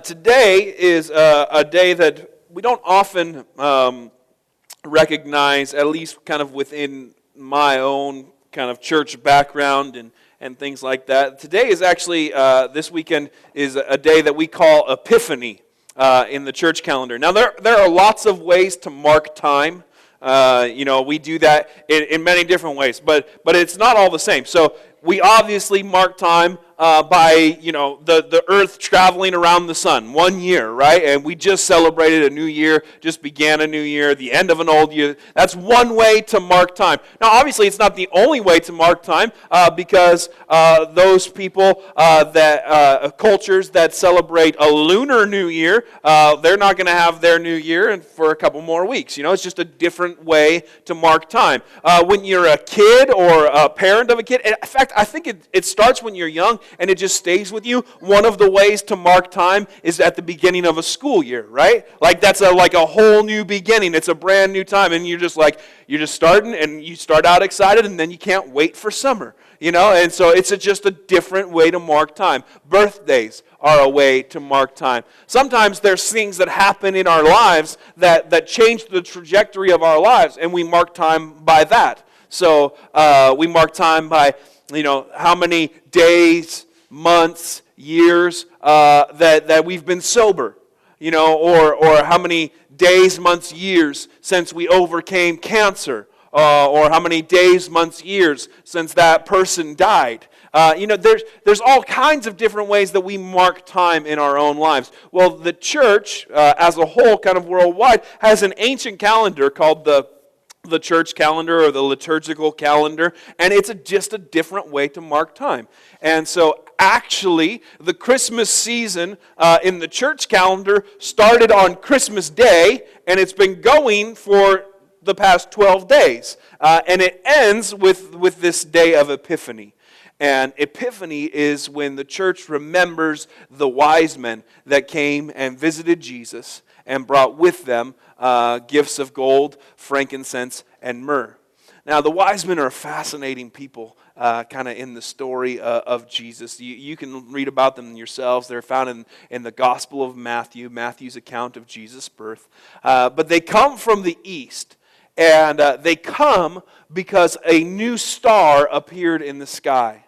Today is a day that we don't often recognize, at least kind of within my own kind of church background and things like that. Today is actually, this weekend is a day that we call Epiphany in the church calendar. Now, there are lots of ways to mark time. We do that in many different ways, but it's not all the same. So we obviously mark time by, the earth traveling around the sun, 1 year, right? And we just celebrated a new year, just began a new year, the end of an old year. That's one way to mark time. Now, obviously, it's not the only way to mark time because those people, cultures that celebrate a lunar new year, they're not going to have their new year for a couple more weeks. It's just a different way to mark time. When you're a kid or a parent of a kid, in fact, I think it starts when you're young, and it just stays with you. One of the ways to mark time is at the beginning of a school year, right? Like that's like a whole new beginning. It's a brand new time, and you're just starting, and you start out excited, and then you can't wait for summer, And so it's just a different way to mark time. Birthdays are a way to mark time. Sometimes there's things that happen in our lives that change the trajectory of our lives, and we mark time by that. So we mark time by how many days, months, years that we've been sober, or how many days, months, years since we overcame cancer, or how many days, months, years since that person died. There's all kinds of different ways that we mark time in our own lives. Well, the church, as a whole, kind of worldwide, has an ancient calendar called the church calendar or the liturgical calendar, and it's just a different way to mark time. And so actually, the Christmas season in the church calendar started on Christmas Day, and it's been going for the past 12 days. And it ends with this day of Epiphany. And Epiphany is when the church remembers the wise men that came and visited Jesus and brought with them gifts of gold, frankincense, and myrrh. Now, the wise men are fascinating people kind of in the story of Jesus. You can read about them yourselves. They're found in the Gospel of Matthew, Matthew's account of Jesus' birth. But they come from the east, and they come because a new star appeared in the sky.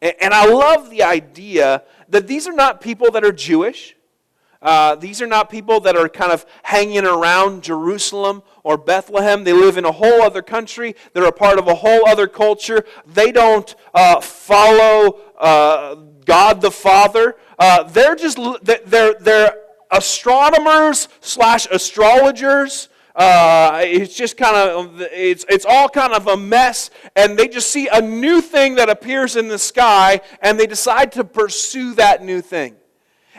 And I love the idea that these are not people that are Jewish. These are not people that are kind of hanging around Jerusalem or Bethlehem. They live in a whole other country. They're a part of a whole other culture. They don't follow God the Father. They're astronomers / astrologers. It's just kind of, it's all kind of a mess, and they just see a new thing that appears in the sky, and they decide to pursue that new thing.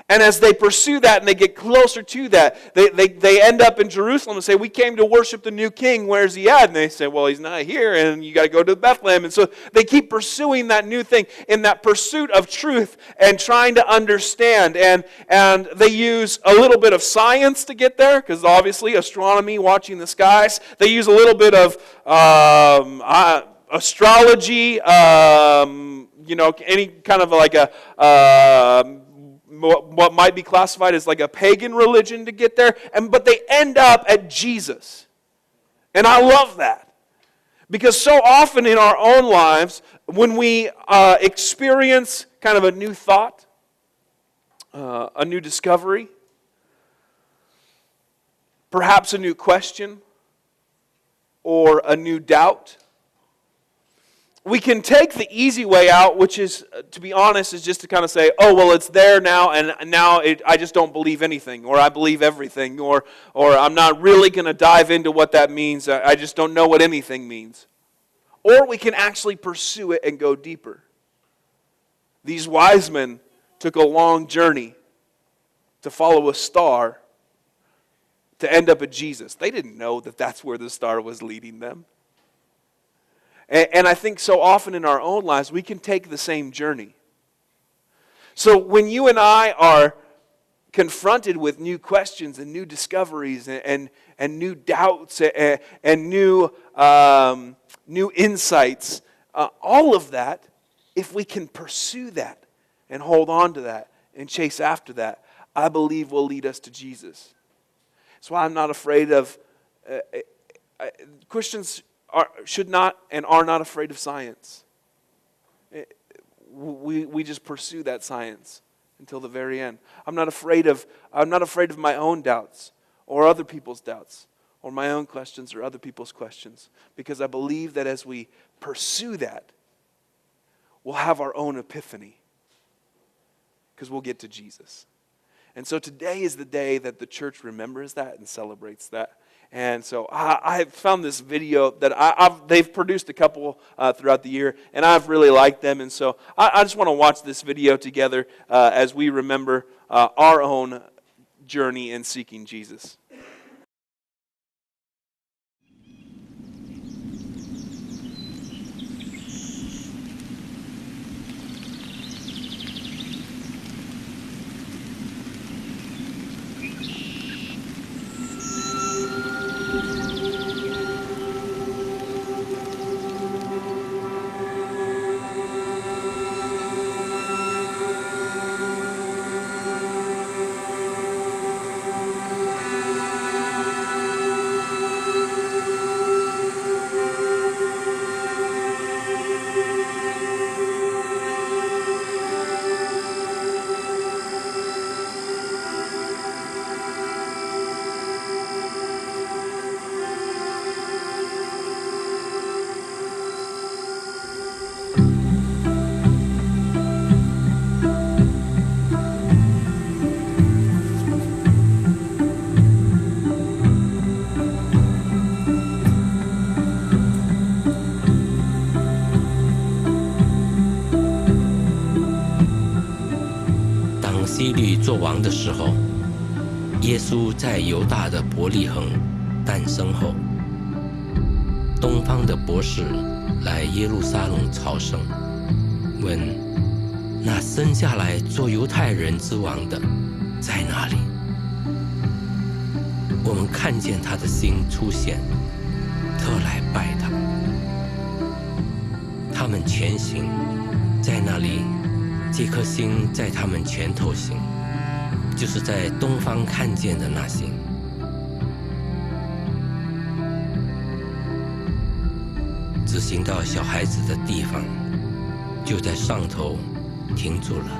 And as they pursue that and they get closer to that, they end up in Jerusalem and say, we came to worship the new king, where's he at? And they say, well, he's not here, and you got to go to Bethlehem. And so they keep pursuing that new thing in that pursuit of truth and trying to understand. And they use a little bit of science to get there, because obviously astronomy, watching the skies. They use a little bit of astrology, any kind of like what might be classified as like a pagan religion to get there, but they end up at Jesus. And I love that. Because so often in our own lives, when we experience kind of a new thought, a new discovery, perhaps a new question, or a new doubt, we can take the easy way out, which is, to be honest, is just to kind of say, oh, well, it's there now, and now I just don't believe anything, or I believe everything, or I'm not really going to dive into what that means. I just don't know what anything means. Or we can actually pursue it and go deeper. These wise men took a long journey to follow a star to end up at Jesus. They didn't know that that's where the star was leading them. And I think so often in our own lives, we can take the same journey. So when you and I are confronted with new questions and new discoveries and new doubts and new insights, all of that, if we can pursue that and hold on to that and chase after that, I believe will lead us to Jesus. That's why I'm not afraid of, Christians should not and are not afraid of science. We just pursue that science until the very end. I'm not afraid of my own doubts or other people's doubts or my own questions or other people's questions, because I believe that as we pursue that, we'll have our own epiphany, because we'll get to Jesus. And so today is the day that the church remembers that and celebrates that. And so I found this video that they've produced a couple throughout the year, and I've really liked them. And so I just want to watch this video together as we remember our own journey in seeking Jesus.希律作王的时候，耶稣在犹大的伯利恒诞生后，东方的博士来耶路撒冷朝圣，问那生下来做犹太人之王的在哪里？我们看见他的星出现，特来拜他。他们前行，在那里这颗星在他们前头行，就是在东方看见的那星。只行到小孩子的地方，就在上头停住了。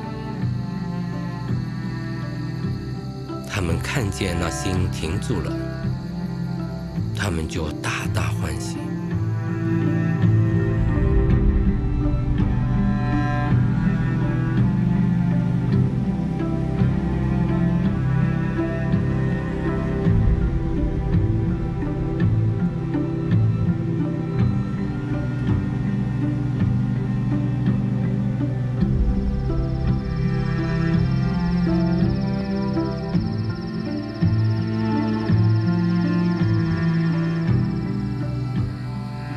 他们看见那星停住了，他们就大大欢喜。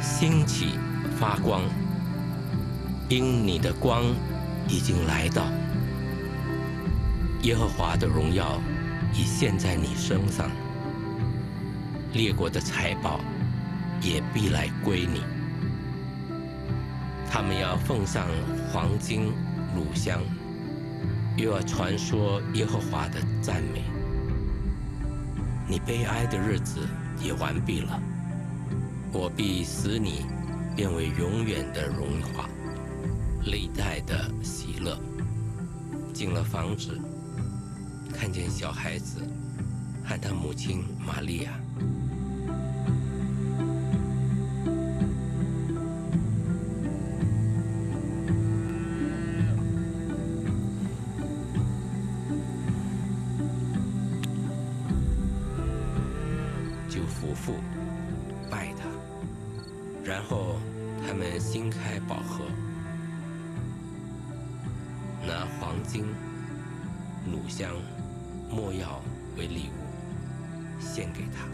兴起发光，因你的光已经来到，耶和华的荣耀已现在你身上，列国的财宝也必来归你。他们要奉上黄金、乳香，又要传说耶和华的赞美。你悲哀的日子也完毕了，我必使你变为永远的荣华，历代的喜乐。进了房子，看见小孩子和他母亲玛利亚，就俯伏拜他。然后他们新开宝盒，拿黄金、乳香、没药为礼物献给他。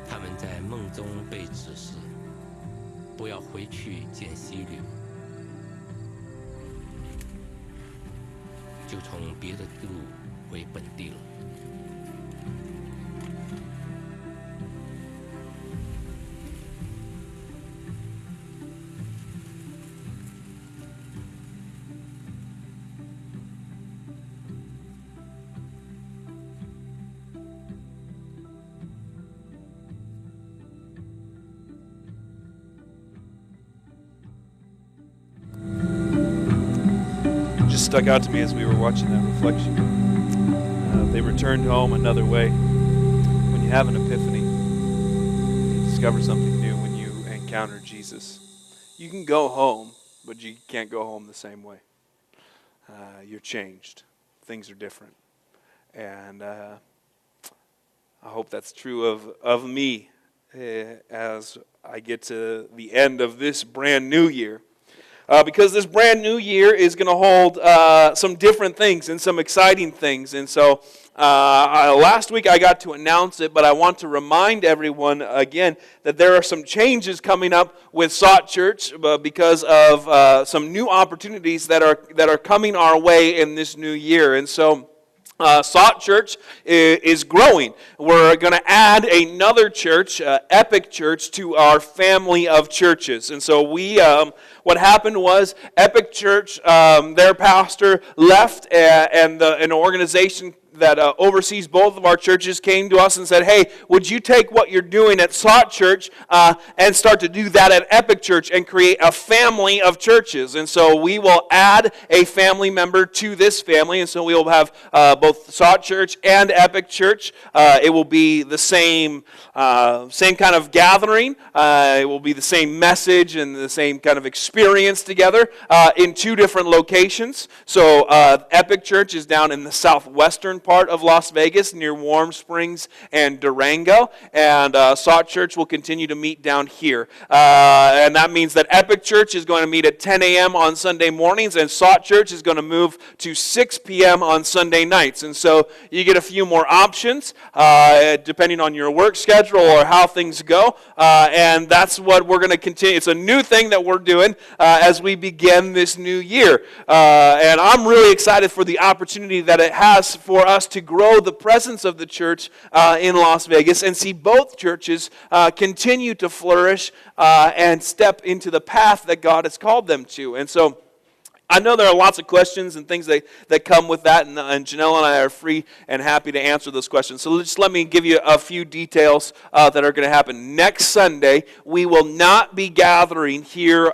他们在梦中被指示，不要回去见希律，就从别的路回本地了。stuck out to me as we were watching that reflection. They returned home another way. When you have an epiphany, you discover something new when you encounter Jesus. You can go home, but you can't go home the same way. You're changed. Things are different. And I hope that's true of me as I get to the end of this brand new year. Because this brand new year is going to hold some different things and some exciting things. And so last week I got to announce it, but I want to remind everyone again that there are some changes coming up with Sought Church because of some new opportunities that are coming our way in this new year. And so Sought Church is growing. We're going to add another church, Epic Church, to our family of churches. And so what happened was Epic Church, their pastor left, and an organization that oversees both of our churches came to us and said, hey, would you take what you're doing at Sought Church and start to do that at Epic Church and create a family of churches? And so we will add a family member to this family, and so we will have both Sought Church and Epic Church. It will be the same kind of gathering. It will be the same message and the same kind of experience together in two different locations. So Epic Church is down in the southwestern part of Las Vegas near Warm Springs and Durango, and Sought Church will continue to meet down here. And that means that Epic Church is going to meet at 10 a.m. on Sunday mornings, and Sought Church is going to move to 6 p.m. on Sunday nights. And so you get a few more options depending on your work schedule or how things go, and that's what we're going to continue. It's a new thing that we're doing as we begin this new year, and I'm really excited for the opportunity that it has for us to grow the presence of the church in Las Vegas and see both churches continue to flourish and step into the path that God has called them to. And so I know there are lots of questions and things that come with that, and Janelle and I are free and happy to answer those questions. So just let me give you a few details that are going to happen. Next Sunday, we will not be gathering here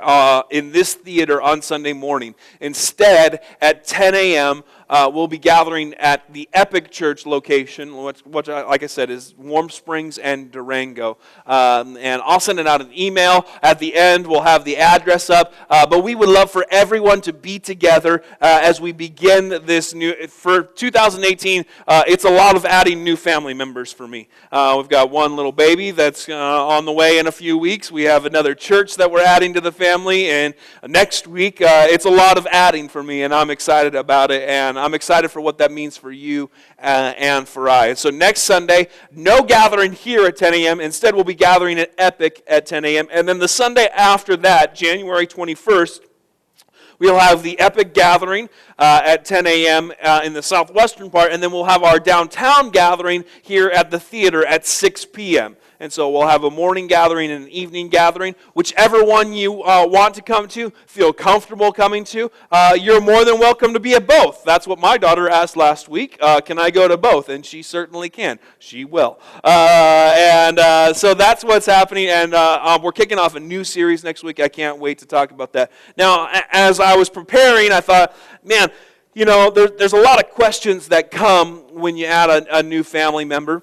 in this theater on Sunday morning. Instead, at 10 a.m., we'll be gathering at the Epic Church location, which, like I said, is Warm Springs and Durango. And I'll send it out an email. At the end, we'll have the address up. But we would love for everyone to be together as we begin this new, for 2018, it's a lot of adding new family members for me. We've got one little baby that's on the way in a few weeks. We have another church that we're adding to the family. And next week, it's a lot of adding for me, and I'm excited about it. And I'm excited for what that means for you and for I. And so next Sunday, no gathering here at 10 a.m. Instead, we'll be gathering at Epic at 10 a.m. And then the Sunday after that, January 21st, we'll have the Epic gathering at 10 a.m. In the southwestern part, and then we'll have our downtown gathering here at the theater at 6 p.m. And so we'll have a morning gathering and an evening gathering. Whichever one you want to come to, feel comfortable coming to, you're more than welcome to be at both. That's what my daughter asked last week. Can I go to both? And she certainly can. She will. So that's what's happening. And we're kicking off a new series next week. I can't wait to talk about that. Now, as I was preparing, I thought, man, you know, there's a lot of questions that come when you add a new family member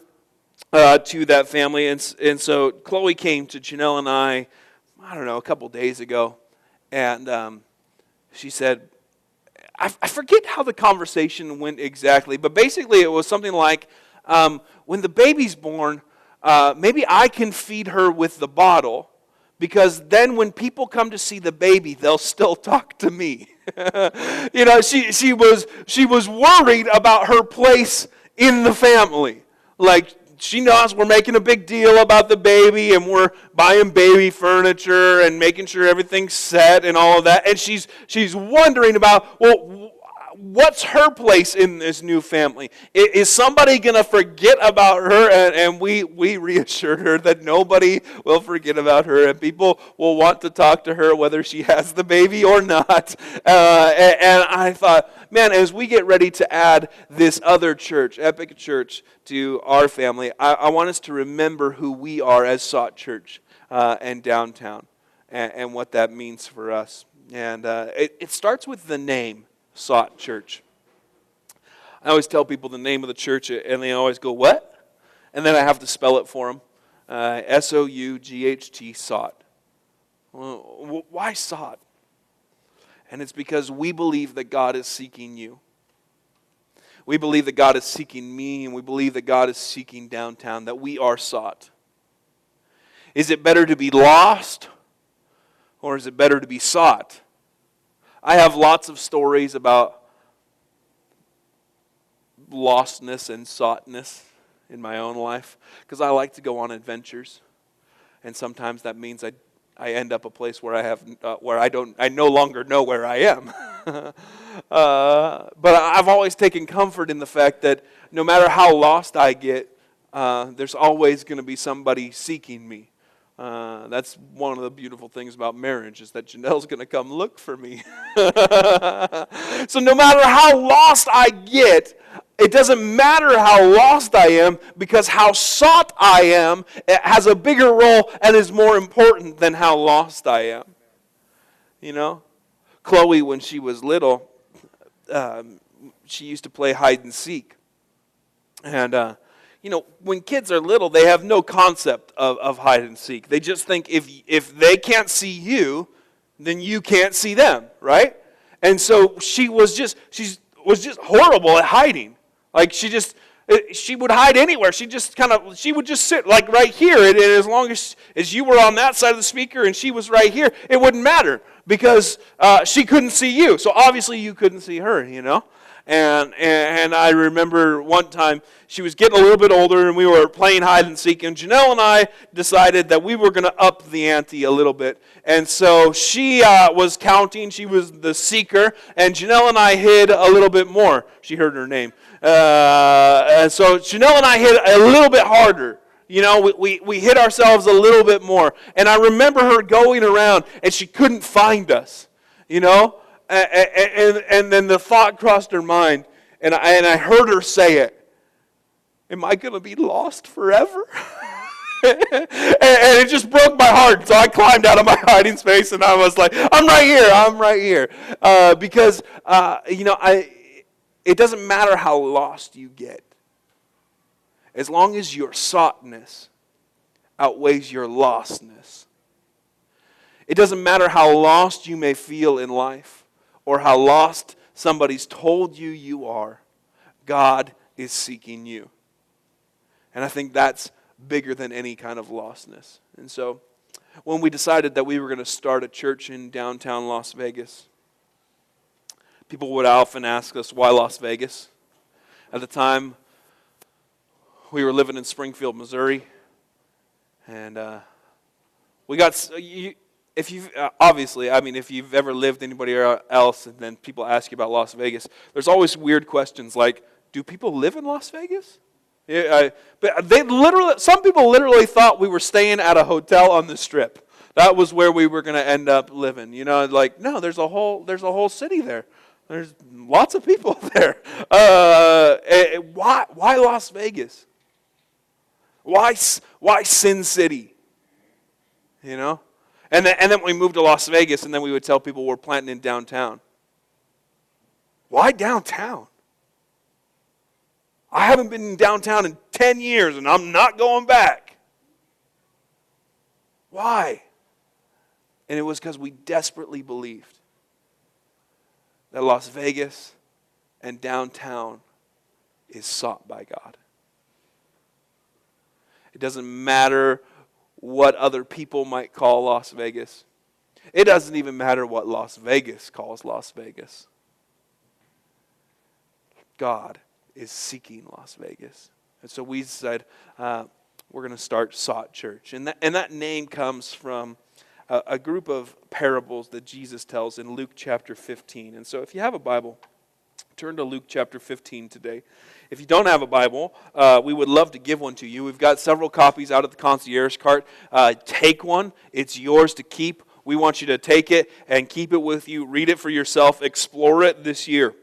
to that family. And so Chloe came to Janelle and I don't know, a couple days ago, and she said, I forget how the conversation went exactly, but basically it was something like, when the baby's born, maybe I can feed her with the bottle, because then when people come to see the baby, they'll still talk to me. You know, she was worried about her place in the family. Like, she knows we're making a big deal about the baby, and we're buying baby furniture and making sure everything's set and all of that. And she's wondering about, well, what's her place in this new family? Is somebody going to forget about her? And we reassured her that nobody will forget about her, and people will want to talk to her whether she has the baby or not. And I thought, man, as we get ready to add this other church, Epic Church, to our family, I want us to remember who we are as Sought Church and downtown, and what that means for us. And it starts with the name. Sought Church. I always tell people the name of the church, and they always go, what? And then I have to spell it for them. S-O-U-G-H-T, Sought. Well, why Sought? And it's because we believe that God is seeking you. We believe that God is seeking me, and we believe that God is seeking Downtown, that we are sought. Is it better to be lost, or is it better to be sought? I have lots of stories about lostness and soughtness in my own life, because I like to go on adventures, and sometimes that means I end up a place where I no longer know where I am. But I've always taken comfort in the fact that no matter how lost I get, there's always going to be somebody seeking me. That's one of the beautiful things about marriage, is that Janelle's going to come look for me. So no matter how lost I get, it doesn't matter how lost I am, because how sought I am has a bigger role and is more important than how lost I am. You know? Chloe, when she was little, she used to play hide and seek. And, when kids are little, they have no concept of hide and seek. They just think if they can't see you, then you can't see them, right? And so she was just horrible at hiding. Like she would hide anywhere. She would just sit like right here. And as long as you were on that side of the speaker and she was right here, it wouldn't matter, because she couldn't see you. So obviously you couldn't see her, you know. And I remember one time she was getting a little bit older, and we were playing hide and seek, and Janelle and I decided that we were going to up the ante a little bit. And so she was counting. She was the seeker, and Janelle and I hid a little bit more. She heard her name. And so Janelle and I hid a little bit harder. You know, we hit ourselves a little bit more. And I remember her going around, and she couldn't find us, you know. And then the thought crossed her mind, and I heard her say it. Am I going to be lost forever? And it just broke my heart. So I climbed out of my hiding space, and I was like, I'm right here. Because, it doesn't matter how lost you get. As long as your soughtness outweighs your lostness. It doesn't matter how lost you may feel in life, or how lost somebody's told you are. God is seeking you. And I think that's bigger than any kind of lostness. And so when we decided that we were going to start a church in downtown Las Vegas, people would often ask us, why Las Vegas? At the time, we were living in Springfield, Missouri. And we got... If you've ever lived anybody else, and then people ask you about Las Vegas, there's always weird questions like, do people live in Las Vegas? But some people literally thought we were staying at a hotel on the Strip. That was where we were going to end up living. You know, like, no, there's a whole city there. There's lots of people there. Why Las Vegas? Why Sin City? You know? And then we moved to Las Vegas, and then we would tell people we're planting in downtown. Why downtown? I haven't been in downtown in 10 years, and I'm not going back. Why? And it was because we desperately believed that Las Vegas and downtown is sought by God. It doesn't matter what other people might call Las Vegas. It doesn't even matter what Las Vegas calls Las Vegas. God is seeking Las Vegas. And so we said, we're going to start Sought Church. And that name comes from a group of parables that Jesus tells in Luke chapter 15. And so if you have a Bible, turn to Luke chapter 15 today. If you don't have a Bible, we would love to give one to you. We've got several copies out at the concierge cart. Take one. It's yours to keep. We want you to take it and keep it with you. Read it for yourself. Explore it this year.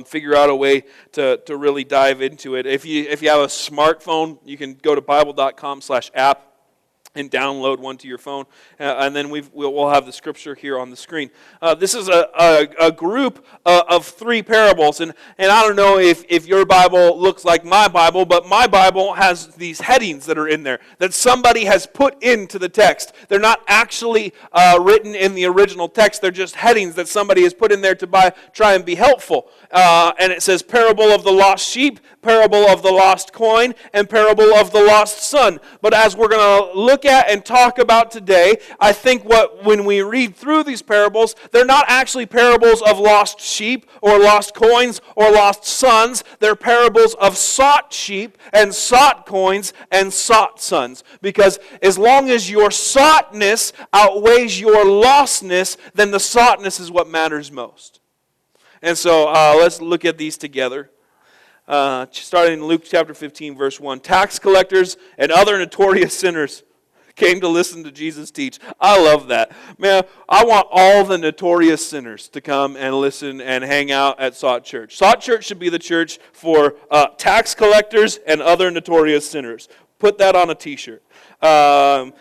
Figure out a way to really dive into it. If you have a smartphone, you can go to bible.com/app. and download one to your phone, and then we'll have the scripture here on the screen. This is a group of 3 parables, and I don't know if your Bible looks like my Bible, but my Bible has these headings that are in there that somebody has put into the text. They're not actually written in the original text, they're just headings that somebody has put in there to try and be helpful. And it says parable of the lost sheep, parable of the lost coin, and parable of the lost son. But as we're going to look at and talk about today, I think when we read through these parables, they're not actually parables of lost sheep or lost coins or lost sons. They're parables of sought sheep and sought coins and sought sons. Because as long as your soughtness outweighs your lostness, then the soughtness is what matters most. And so let's look at these together. Starting in Luke chapter 15, verse 1. Tax collectors and other notorious sinners came to listen to Jesus teach. I love that. Man, I want all the notorious sinners to come and listen and hang out at Sought Church. Sought Church should be the church for tax collectors and other notorious sinners. Put that on a t-shirt. And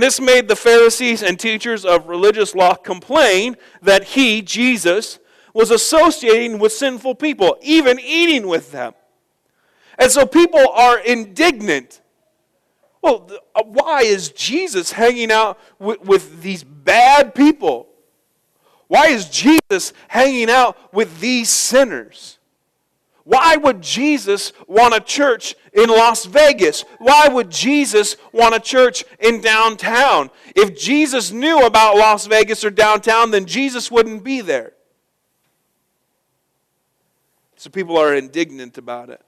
this made the Pharisees and teachers of religious law complain that he, Jesus, was associating with sinful people, even eating with them. And so people are indignant. Well, why is Jesus hanging out with these bad people? Why is Jesus hanging out with these sinners? Why would Jesus want a church in Las Vegas? Why would Jesus want a church in downtown? If Jesus knew about Las Vegas or downtown, then Jesus wouldn't be there. So people are indignant about it.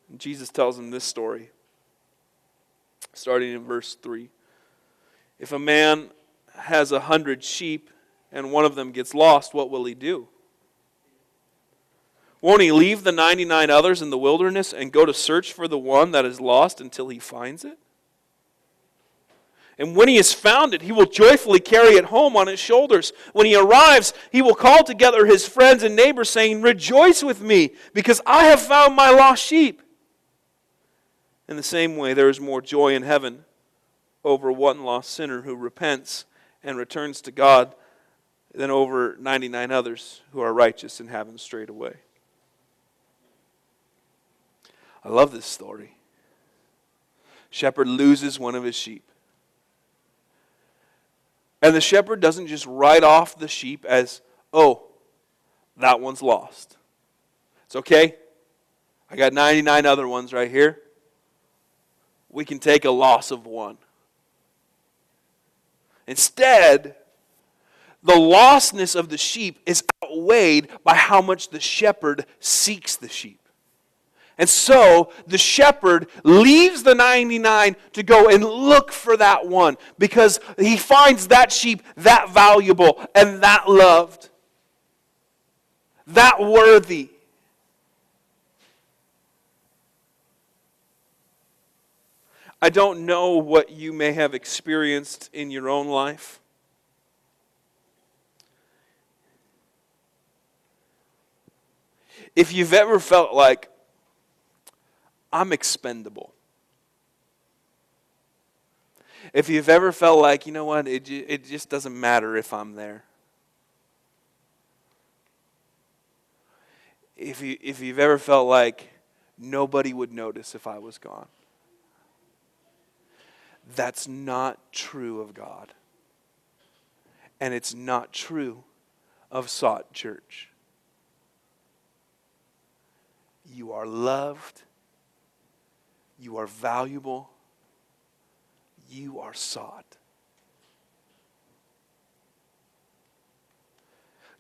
And Jesus tells them this story, starting in verse 3. If a man has 100 sheep and one of them gets lost, what will he do? Won't he leave the 99 others in the wilderness and go to search for the one that is lost until he finds it? And when he has found it, he will joyfully carry it home on his shoulders. When he arrives, he will call together his friends and neighbors, saying, "Rejoice with me, because I have found my lost sheep." In the same way, there is more joy in heaven over one lost sinner who repents and returns to God than over 99 others who are righteous and haven't strayed away. I love this story. Shepherd loses one of his sheep. And the shepherd doesn't just write off the sheep as, oh, that one's lost. It's okay. I got 99 other ones right here. We can take a loss of one. Instead, the lostness of the sheep is outweighed by how much the shepherd seeks the sheep. And so the shepherd leaves the 99 to go and look for that one because he finds that sheep that valuable and that loved, that worthy. I don't know what you may have experienced in your own life. If you've ever felt like, I'm expendable. If you've ever felt like, you know what, it just doesn't matter if I'm there. If you've ever felt like nobody would notice if I was gone. That's not true of God. And it's not true of Sought Church. You are loved. You are valuable. You are sought.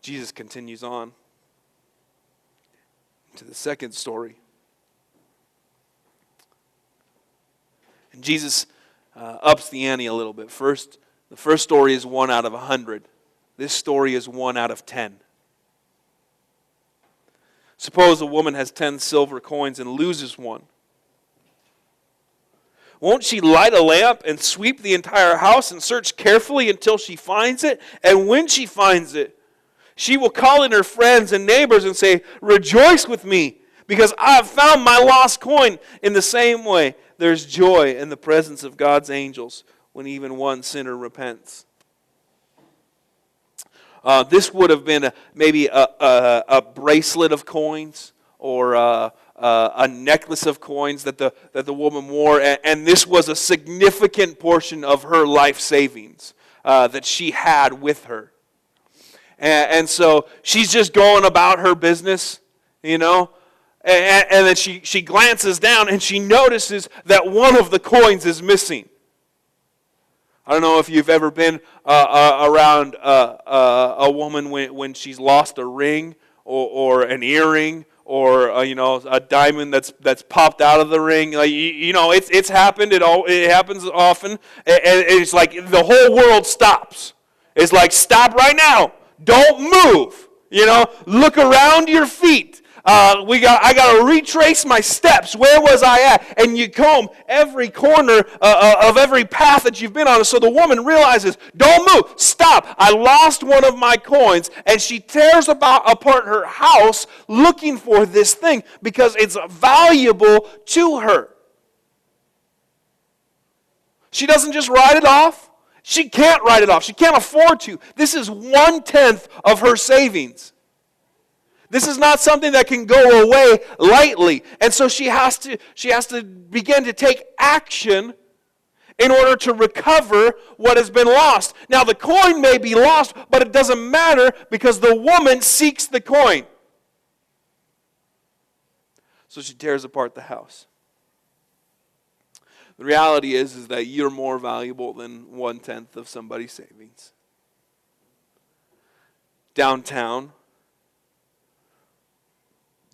Jesus continues on to the second story. And Jesus ups the ante a little bit. The first story is 1 out of 100. This story is 1 out of 10. Suppose a woman has 10 silver coins and loses one. Won't she light a lamp and sweep the entire house and search carefully until she finds it? And when she finds it, she will call in her friends and neighbors and say, "Rejoice with me, because I've found my lost coin. In the same way, there's joy in the presence of God's angels when even one sinner repents. This would have been maybe a bracelet of coins or a necklace of coins that the woman wore, and this was a significant portion of her life savings that she had with her. And so she's just going about her business, and then she glances down and she notices that one of the coins is missing. I don't know if you've ever been around a woman when she's lost a ring or an earring or a diamond that's popped out of the ring. Like, it's happened. It happens often, and it's like the whole world stops. It's like, stop right now! Don't move! Look around your feet. I got to retrace my steps. Where was I at? And you comb every corner of every path that you've been on. So the woman realizes, don't move. Stop. I lost one of my coins. And she tears apart her house looking for this thing because it's valuable to her. She doesn't just write it off. She can't write it off. She can't afford to. This is 1/10 of her savings. This is not something that can go away lightly. And so she has to begin to take action in order to recover what has been lost. Now the coin may be lost, but it doesn't matter because the woman seeks the coin. So she tears apart the house. The reality is that you're more valuable than 1/10 of somebody's savings. Downtown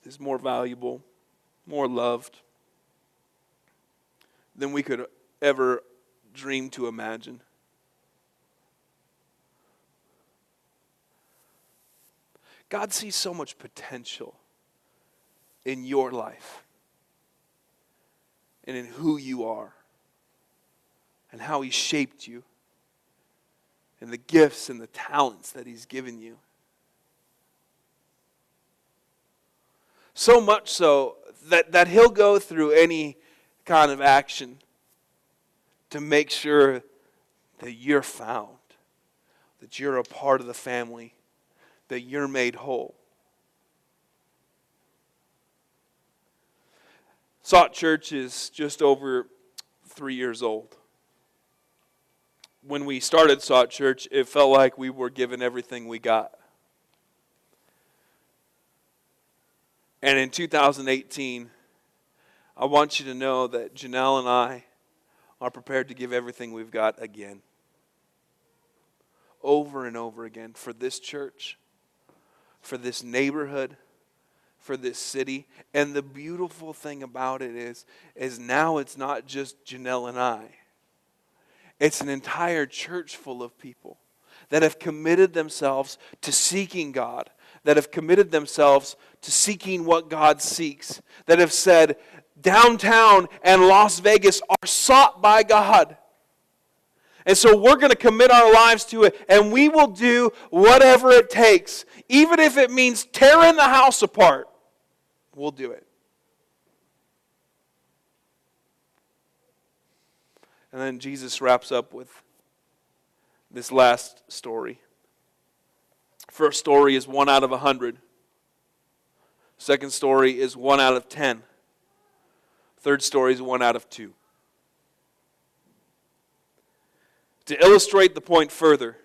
is more valuable, more loved than we could ever dream to imagine. God sees so much potential in your life and in who you are and how He shaped you and the gifts and the talents that He's given you. So much so that He'll go through any kind of action to make sure that you're found, that you're a part of the family, that you're made whole. Salt Church is just over 3 years old. When we started Salt Church, it felt like we were given everything we got. And in 2018, I want you to know that Janelle and I are prepared to give everything we've got again. Over and over again for this church, for this neighborhood, for this city. And the beautiful thing about it is now it's not just Janelle and I. It's an entire church full of people that have committed themselves to seeking God, that have committed themselves to seeking what God seeks, that have said, downtown and Las Vegas are sought by God. And so we're going to commit our lives to it, and we will do whatever it takes. Even if it means tearing the house apart, we'll do it. And then Jesus wraps up with this last story. First story is 1 out of 100. Second story is 1 out of 10. Third story is 1 out of 2. To illustrate the point further,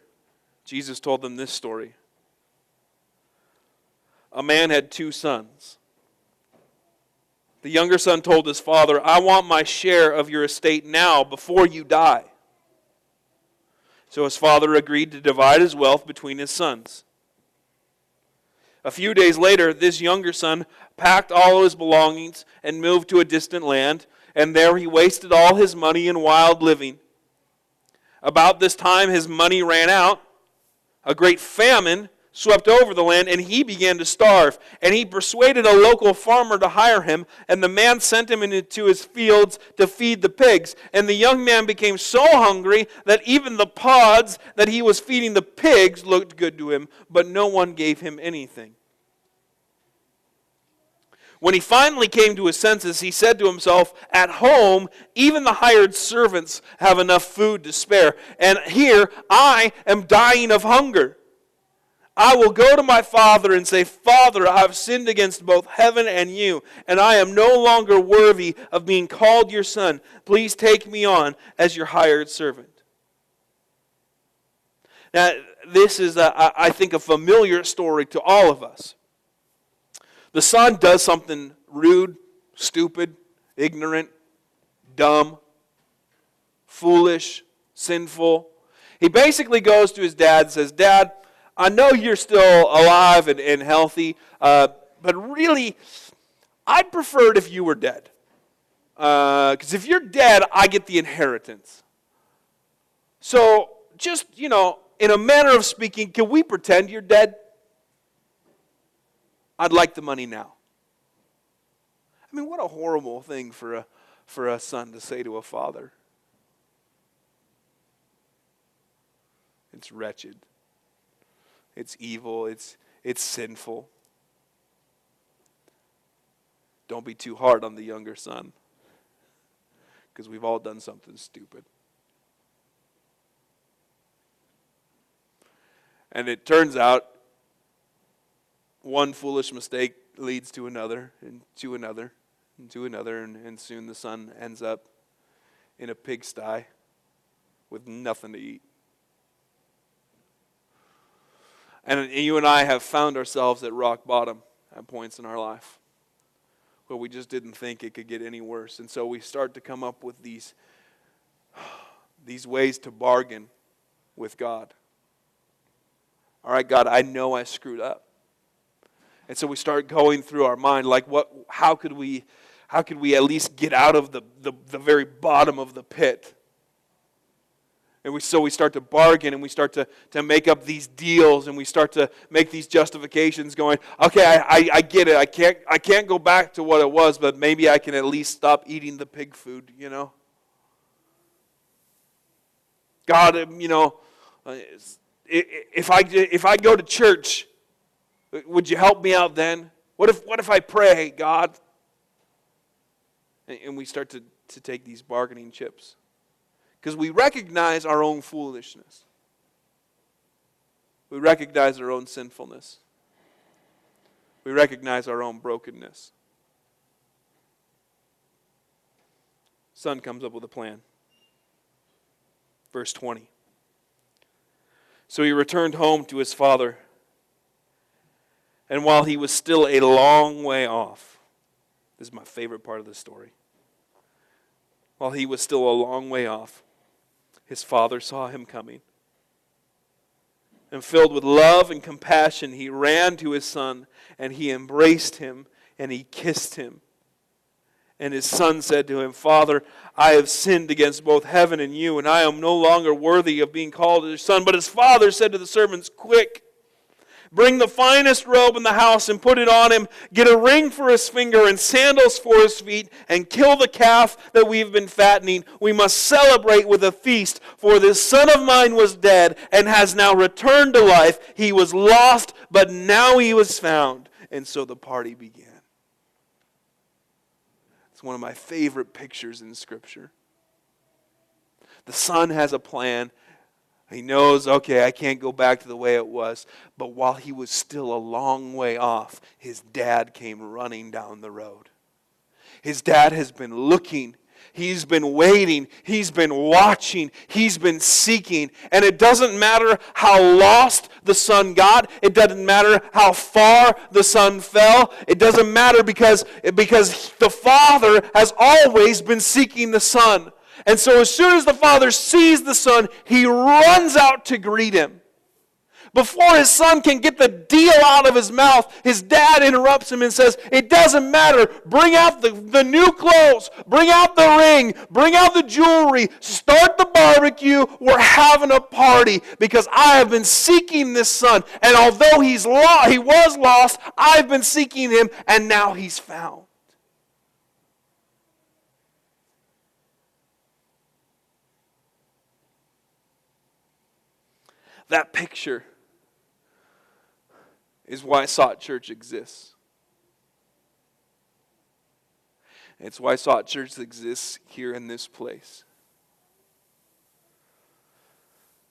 Jesus told them this story. A man had 2 sons. The younger son told his father, "I want my share of your estate now before you die." So his father agreed to divide his wealth between his sons. A few days later, this younger son packed all his belongings and moved to a distant land, and there he wasted all his money in wild living. About this time, his money ran out. A great famine swept over the land, and he began to starve. And he persuaded a local farmer to hire him, and the man sent him into his fields to feed the pigs. And the young man became so hungry that even the pods that he was feeding the pigs looked good to him, but no one gave him anything. When he finally came to his senses, he said to himself, at home, even the hired servants have enough food to spare, and here I am dying of hunger. I will go to my father and say, Father, I have sinned against both heaven and you, and I am no longer worthy of being called your son. Please take me on as your hired servant. Now, this is, I think, a familiar story to all of us. The son does something rude, stupid, ignorant, dumb, foolish, sinful. He basically goes to his dad and says, Dad, I know you're still alive and healthy, but really, I'd prefer it if you were dead. Because if you're dead, I get the inheritance. So, just, in a manner of speaking, can we pretend you're dead? I'd like the money now. I mean, what a horrible thing for a son to say to a father. It's wretched. It's evil. It's sinful. Don't be too hard on the younger son, because we've all done something stupid. And it turns out one foolish mistake leads to another, and to another, and to another, and soon the son ends up in a pigsty with nothing to eat. And you and I have found ourselves at rock bottom at points in our life where we just didn't think it could get any worse. And so we start to come up with these ways to bargain with God. All right, God, I know I screwed up. And so we start going through our mind, like, how could we at least get out of the very bottom of the pit? And so we start to bargain, and we start to make up these deals, and we start to make these justifications going, okay, I get it. I can't go back to what it was, but maybe I can at least stop eating the pig food, God, if I go to church, would you help me out then? What if I pray, God? And we start to take these bargaining chips. Because we recognize our own foolishness. We recognize our own sinfulness. We recognize our own brokenness. Son comes up with a plan. Verse 20. So he returned home to his father, and while he was still a long way off, this is my favorite part of the story. While he was still a long way off, his father saw him coming. And filled with love and compassion, he ran to his son, and he embraced him, and he kissed him. And his son said to him, Father, I have sinned against both heaven and you, and I am no longer worthy of being called your son. But his father said to the servants, Quick, bring the finest robe in the house and put it on him. Get a ring for his finger and sandals for his feet, and kill the calf that we've been fattening. We must celebrate with a feast, for this son of mine was dead and has now returned to life. He was lost, but now he was found. And so the party began. It's one of my favorite pictures in Scripture. The son has a plan. He knows, okay, I can't go back to the way it was. But while he was still a long way off, his dad came running down the road. His dad has been looking. He's been waiting. He's been watching. He's been seeking. And it doesn't matter how lost the son got. It doesn't matter how far the son fell. It doesn't matter because the father has always been seeking the son. And so as soon as the father sees the son, he runs out to greet him. Before his son can get the deal out of his mouth, his dad interrupts him and says, it doesn't matter. Bring out the new clothes. Bring out the ring. Bring out the jewelry. Start the barbecue. We're having a party because I have been seeking this son. And although he was lost, I've been seeking him, and now he's found. That picture is why Sought Church exists. It's why Sought Church exists here in this place.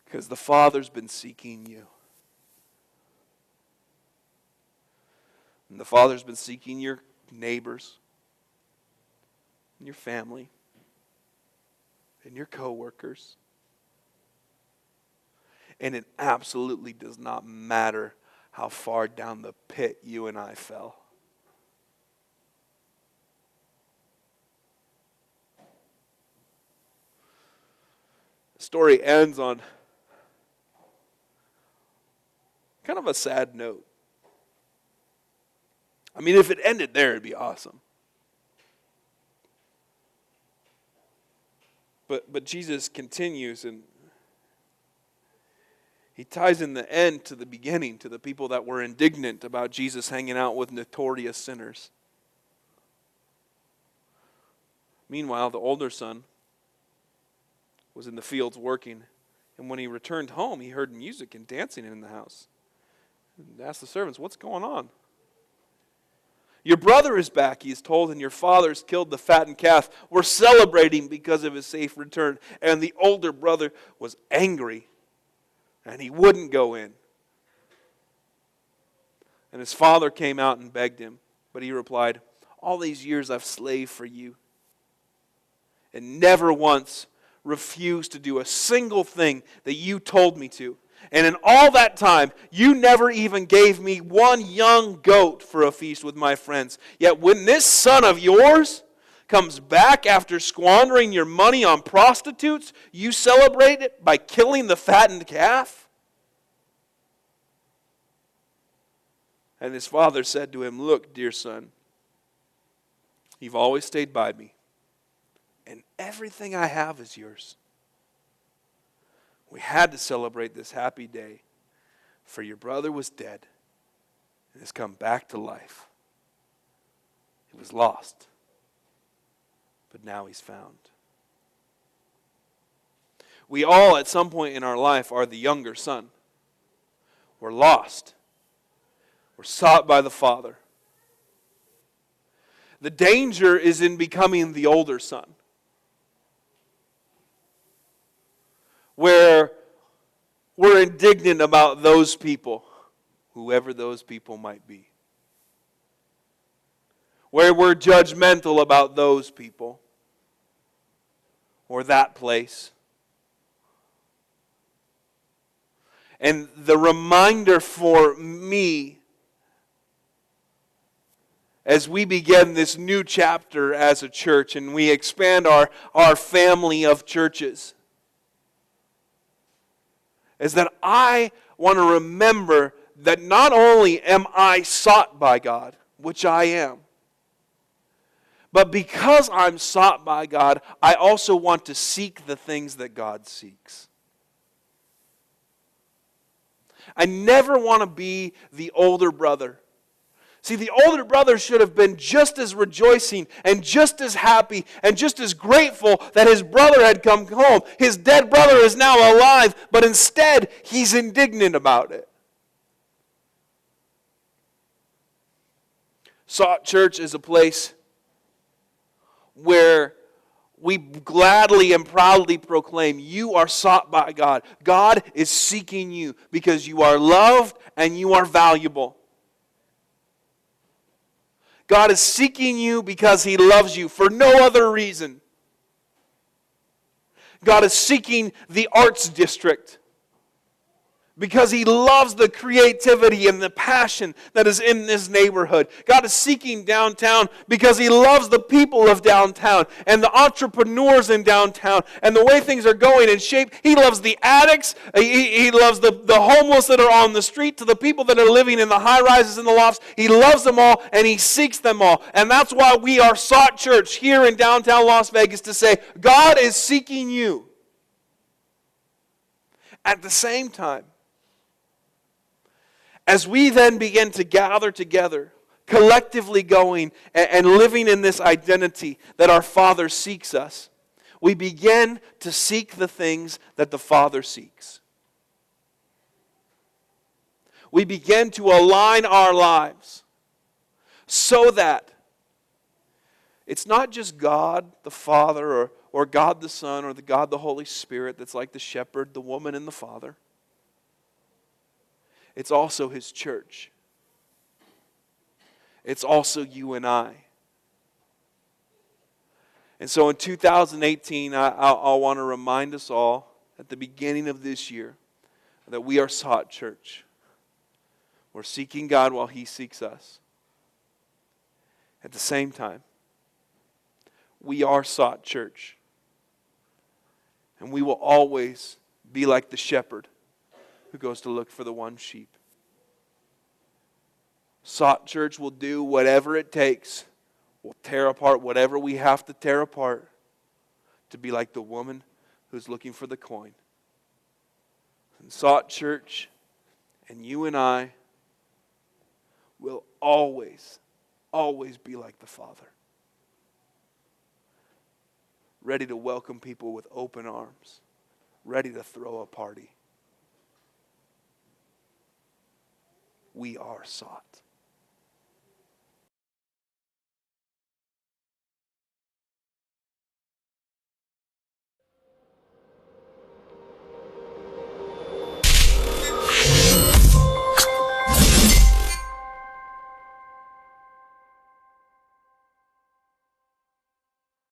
Because the Father's been seeking you. And the Father's been seeking your neighbors, and your family, and your coworkers. And it absolutely does not matter how far down the pit you and I fell. The story ends on kind of a sad note. I mean, if it ended there, it'd be awesome. But Jesus continues, and he ties in the end to the beginning, to the people that were indignant about Jesus hanging out with notorious sinners. Meanwhile, the older son was in the fields working, and when he returned home, he heard music and dancing in the house. And asked the servants, "What's going on?" "Your brother is back," he is told, "and your father's killed the fattened calf. We're celebrating because of his safe return." And the older brother was angry, and he wouldn't go in. And his father came out and begged him, but he replied, "All these years I've slaved for you, and never once refused to do a single thing that you told me to. And in all that time, you never even gave me one young goat for a feast with my friends. Yet when this son of yours comes back after squandering your money on prostitutes, you celebrate it by killing the fattened calf?" And his father said to him, "Look, dear son, you've always stayed by me, and everything I have is yours. We had to celebrate this happy day, for your brother was dead and has come back to life. He was lost, but now he's found." We all, at some point in our life, are the younger son. We're lost. We're sought by the Father. The danger is in becoming the older son, where we're indignant about those people, whoever those people might be. Where we're judgmental about those people or that place. And the reminder for me, as we begin this new chapter as a church and we expand our family of churches, is that I want to remember that not only am I sought by God, which I am, but because I'm sought by God, I also want to seek the things that God seeks. I never want to be the older brother. See, the older brother should have been just as rejoicing and just as happy and just as grateful that his brother had come home. His dead brother is now alive, but instead he's indignant about it. Sought Church is a place where we gladly and proudly proclaim, you are sought by God. God is seeking you because you are loved and you are valuable. God is seeking you because He loves you for no other reason. God is seeking the arts district because He loves the creativity and the passion that is in this neighborhood. God is seeking downtown because He loves the people of downtown and the entrepreneurs in downtown and the way things are going and shape. He loves the addicts. He loves the homeless that are on the street to the people that are living in the high-rises and the lofts. He loves them all and He seeks them all. And that's why we are Sought Church here in downtown Las Vegas, to say, God is seeking you. At the same time, as we then begin to gather together, collectively going and living in this identity that our Father seeks us, we begin to seek the things that the Father seeks. We begin to align our lives so that It's not just God the Father or God the Son or God the Holy Spirit that's like the shepherd, the woman, and the father. It's also His church. It's also you and I. And so in 2018, I want to remind us all at the beginning of this year that we are Sought Church. We're seeking God while He seeks us. At the same time, we are Sought Church. And we will always be like the shepherd who goes to look for the one sheep. Sought Church will do whatever it takes. We'll tear apart whatever we have to tear apart to be like the woman who's looking for the coin. And Sought Church and you and I will always, always be like the Father. Ready to welcome people with open arms. Ready to throw a party. We are sought.